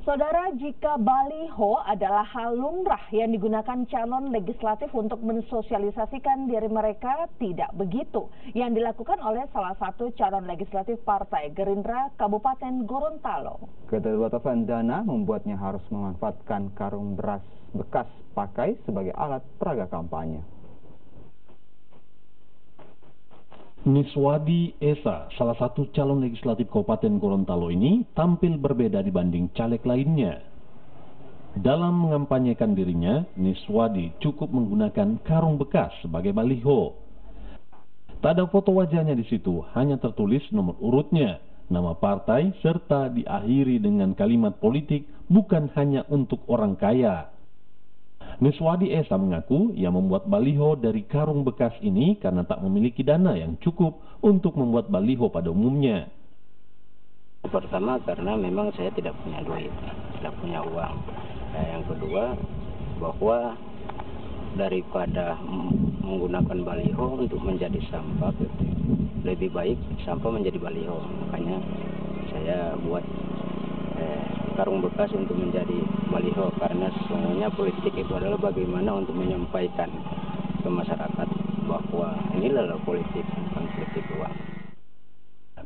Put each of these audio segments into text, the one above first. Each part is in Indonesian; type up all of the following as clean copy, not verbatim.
Saudara, jika baliho adalah hal lumrah yang digunakan calon legislatif untuk mensosialisasikan diri mereka, tidak begitu yang dilakukan oleh salah satu calon legislatif Partai Gerindra Kabupaten Gorontalo. Keterbatasan dana membuatnya harus memanfaatkan karung beras bekas pakai sebagai alat peraga kampanye. Niswadi Esa, salah satu calon legislatif Kabupaten Gorontalo ini tampil berbeda dibanding caleg lainnya. Dalam mengampanyekan dirinya, Niswadi cukup menggunakan karung bekas sebagai baliho. Tak ada foto wajahnya di situ, hanya tertulis nomor urutnya, nama partai, serta diakhiri dengan kalimat politik bukan hanya untuk orang kaya. Niswadi Esa mengaku ia membuat baliho dari karung bekas ini karena tak memiliki dana yang cukup untuk membuat baliho pada umumnya. Pertama karena memang saya tidak punya duit, tidak punya uang. Nah, yang kedua bahwa daripada menggunakan baliho untuk menjadi sampah, lebih baik sampah menjadi baliho. Makanya saya buat karung bekas untuk menjadi baliho, karena sesungguhnya politik itu adalah bagaimana untuk menyampaikan ke masyarakat bahwa inilah politik, bukan politik uang.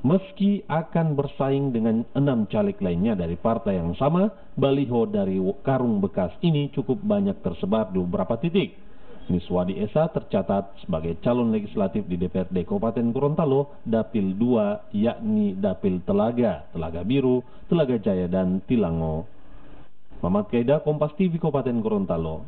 Meski akan bersaing dengan 6 caleg lainnya dari partai yang sama, baliho dari karung bekas ini cukup banyak tersebar di beberapa titik. Niswadi Esa tercatat sebagai calon legislatif di DPRD Kabupaten Gorontalo Dapil 2, yakni Dapil Telaga, Telaga Biru, Telaga Jaya, dan Tilango. Mamat Kaida, Kompas TV, Kabupaten Gorontalo.